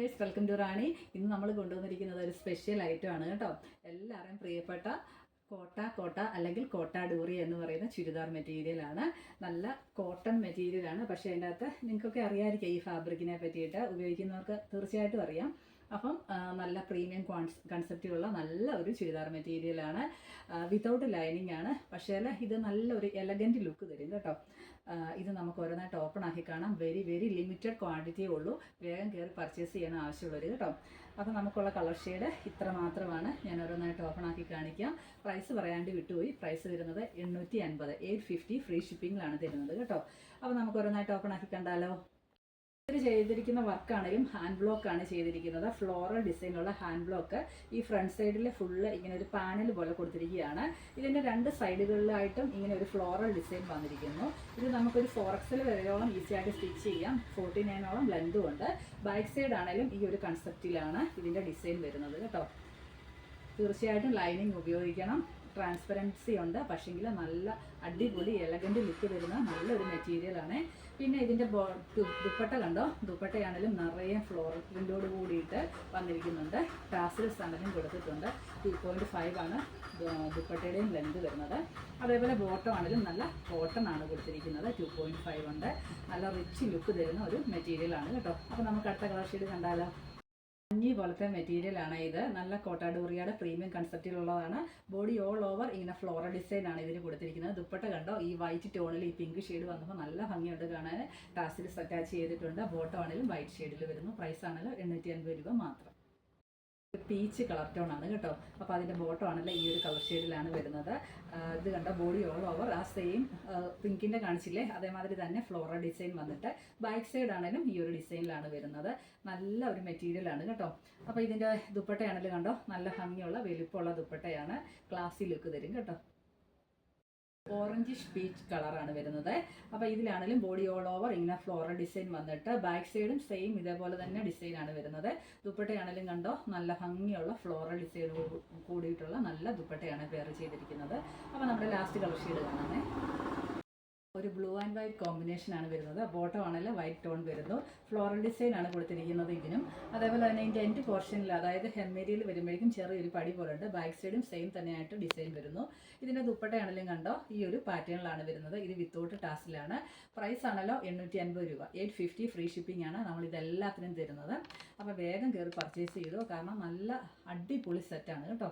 Viewers, welcome to റാണി. ഇന്ന് നമ്മൾ കൊണ്ടുവന്നിരിക്കുന്നത് ഒരു സ്പെഷ്യൽ ഐറ്റം ആണ് കേട്ടോ. എല്ലാവരും പ്രിയപ്പെട്ട കോട്ട അല്ലെങ്കിൽ കോട്ടാഡൂറി എന്ന് പറയുന്ന ചുരിദാർ മെറ്റീരിയലാണ്. നല്ല കോട്ടൺ മെറ്റീരിയലാണ്. പക്ഷേ അതിൻ്റെ അകത്ത് നിങ്ങൾക്കൊക്കെ അറിയാമായിരിക്കും ഈ ഫാബ്രിക്കിനെ പറ്റിയിട്ട്, ഉപയോഗിക്കുന്നവർക്ക് തീർച്ചയായിട്ടും അറിയാം. അപ്പം നല്ല പ്രീമിയം കൺസെപ്റ്റുള്ള നല്ല ഒരു ചുരിദാർ മെറ്റീരിയലാണ്. വിതൗട്ട് ലൈനിങ് ആണ്. പക്ഷേ ഇത് നല്ലൊരു എലഗൻറ്റ് ലുക്ക് തരും കേട്ടോ. ഇത് നമുക്ക് ഓരോന്നായിട്ട് ഓപ്പൺ ആക്കി കാണാം. വെരി വെരി ലിമിറ്റഡ് ക്വാണ്ടിറ്റിയേ ഉള്ളൂ. വേഗം കയറി പർച്ചേസ് ചെയ്യാൻ ആവശ്യമുള്ളവർ കേട്ടോ. അപ്പോൾ നമുക്കുള്ള കളർ ഷെയ്ഡ് ഇത്ര മാത്രമാണ്. ഞാൻ ഓരോന്നായിട്ട് ഓപ്പൺ ആക്കി കാണിക്കാം. പ്രൈസ് പറയാണ്ട് വിട്ടുപോയി. പ്രൈസ് വരുന്നത് 850, 850 ഫ്രീ ഷിപ്പിങ്ങിലാണ് തരുന്നത് കേട്ടോ. അപ്പോൾ നമുക്ക് ഓരോന്നായിട്ട് ഓപ്പൺ ആക്കി കണ്ടാലോ. ഇത് ചെയ്തിരിക്കുന്ന വർക്കാണെങ്കിലും ഹാൻഡ് ബ്ലോക്ക് ആണ് ചെയ്തിരിക്കുന്നത്. ഫ്ലോറൽ ഡിസൈനുള്ള ഹാൻഡ് ബ്ലോക്ക്. ഈ ഫ്രണ്ട് സൈഡിൽ ഫുള്ള് ഇങ്ങനെ ഒരു പാനൽ പോലെ കൊടുത്തിരിക്കുകയാണ്. ഇതിൻ്റെ രണ്ട് സൈഡുകളിലായിട്ടും ഇങ്ങനെ ഒരു ഫ്ലോറൽ ഡിസൈൻ വന്നിരിക്കുന്നു. ഇത് നമുക്കൊരു 4XL വരെയോളം ഈസിയായിട്ട് സ്റ്റിച്ച് ചെയ്യാം. 49ഓളം ലെങ്തും ഉണ്ട്. ബാക്ക് സൈഡ് ആണെങ്കിലും ഈ ഒരു കൺസെപ്റ്റിലാണ് ഇതിൻ്റെ ഡിസൈൻ വരുന്നത് കേട്ടോ. തീർച്ചയായിട്ടും ലൈനിങ് ഉപയോഗിക്കണം. ട്രാൻസ്പെറൻസി ഉണ്ട്, പക്ഷേങ്കിൽ നല്ല അടിപൊളി എലഗൻറ്റ് ലുക്ക് തരുന്ന നല്ലൊരു മെറ്റീരിയലാണ്. പിന്നെ ഇതിൻ്റെ ദുപ്പട്ട കണ്ടോ. ദുപ്പട്ടയാണെങ്കിലും നിറയെ ഫ്ലോറൽ പ്രിൻ്റോട് കൂടിയിട്ട് വന്നിരിക്കുന്നുണ്ട്. ടാസിൽസ് ആണെങ്കിലും കൊടുത്തിട്ടുണ്ട്. 2.5 ആണ് ദുപ്പട്ടയുടെയും ലെങ്ത് വരുന്നത്. അതേപോലെ ബോട്ടം ആണെങ്കിലും നല്ല കോട്ടൺ ആണ് കൊടുത്തിരിക്കുന്നത്. 2.5 ഉണ്ട്. നല്ല റിച്ച് ലുക്ക് തരുന്ന ഒരു മെറ്റീരിയലാണ് കേട്ടോ. അപ്പോൾ നമുക്ക് അടുത്ത കളർ ഷെയ്ഡ് കണ്ടാലോ. മഞ്ഞി പോലത്തെ മെറ്റീരിയലാണ് ഇത്. നല്ല കോട്ടാഡൂറിയുടെ പ്രീമിയം കൺസെപ്റ്റിലുള്ളതാണ്. ബോഡി ഓൾ ഓവർ ഇങ്ങനെ ഫ്ലോറൽ ഡിസൈൻ ആണ് ഇതിന് കൊടുത്തിരിക്കുന്നത്. ദുപ്പട്ട കണ്ടോ. ഈ വൈറ്റ് ടോണിൽ ഈ പിങ്ക് ഷെയ്ഡ് വന്നപ്പോൾ നല്ല ഭംഗിയുണ്ട് കാണാൻ. ടാസിൽസ് അറ്റാച്ച് ചെയ്തിട്ടുണ്ട്. ബോട്ടം ആണെങ്കിലും വൈറ്റ് ഷെയ്ഡിൽ വരുന്നു. പ്രൈസ് ആണെങ്കിലും 850 രൂപ മാത്രം. പീച്ച് കളർ ടോൺ ആണ് കേട്ടോ. അപ്പോൾ അതിൻ്റെ ബോട്ടം ആണല്ലോ ഈ ഒരു കളർ ഷെയ്ഡിലാണ് വരുന്നത്. ഇത് കണ്ട ബോഡി ഓൾ ഓവർ ആ സെയിം പിങ്കിൻ്റെ കാണിച്ചില്ലേ, അതേമാതിരി തന്നെ ഫ്ലോറൽ ഡിസൈൻ വന്നിട്ട് ബാക്ക് സൈഡ് ആണെങ്കിലും ഈ ഒരു ഡിസൈനിലാണ് വരുന്നത്. നല്ല ഒരു മെറ്റീരിയലാണ് കേട്ടോ. അപ്പോൾ ഇതിൻ്റെ ദുപ്പട്ടയാണെങ്കിലും കണ്ടോ, നല്ല ഭംഗിയുള്ള വലിപ്പമുള്ള ദുപ്പട്ടയാണ്. ക്ലാസി ലുക്ക് തരും കേട്ടോ. ഓറഞ്ചിഷ് പീച്ച് കളറാണ് വരുന്നത്. അപ്പോൾ ഇതിലാണെങ്കിലും ബോഡി ഓൾ ഓവർ ഇങ്ങനെ ഫ്ലോറൽ ഡിസൈൻ വന്നിട്ട് ബാക്ക് സൈഡും സെയിം ഇതേപോലെ തന്നെ ഡിസൈനാണ് വരുന്നത്. ദുപ്പട്ടയാണെങ്കിലും കണ്ടോ, നല്ല ഭംഗിയുള്ള ഫ്ലോറൽ ഡിസൈൻ കൂടിയിട്ടുള്ള നല്ല ദുപ്പട്ടയാണ് പെയർ ചെയ്തിരിക്കുന്നത്. അപ്പോൾ നമ്മുടെ ലാസ്റ്റ് കളർ ഷെയ്ഡ് കാണാനേ. ഒരു ബ്ലൂ ആൻഡ് വൈറ്റ് കോമ്പിനേഷനാണ് വരുന്നത്. ബോട്ടം ആണെങ്കിൽ വൈറ്റ് ടോൺ വരുന്നു. ഫ്ലോറൽ ഡിസൈൻ ആണ് കൊടുത്തിരിക്കുന്നത് ഇതിനും. അതേപോലെ തന്നെ ഇതിൻ്റെ എൻഡ് പോർഷനിൽ, അതായത് ഹെമ്മേരിയിൽ വരുമ്പോഴേക്കും ചെറിയൊരു പടി പോലെ ഉണ്ട്. ബാക്ക് സൈഡും സെയിം തന്നെയായിട്ട് ഡിസൈൻ വരുന്നു. ഇതിൻ്റെ ദുപ്പട്ടയാണെങ്കിലും കണ്ടോ ഈ ഒരു പാറ്റേണിലാണ് വരുന്നത്. ഇത് വിത്തൗട്ട് ടാസിലാണ്. പ്രൈസ് ആണല്ലോ 850 രൂപ. 850 ഫ്രീ ഷിപ്പിംഗ് ആണ് നമ്മൾ ഇതെല്ലാത്തിനും തരുന്നത്. അപ്പോൾ വേഗം കയറി പർച്ചേസ് ചെയ്തു, കാരണം നല്ല അടിപൊളി സെറ്റാണ് കേട്ടോ.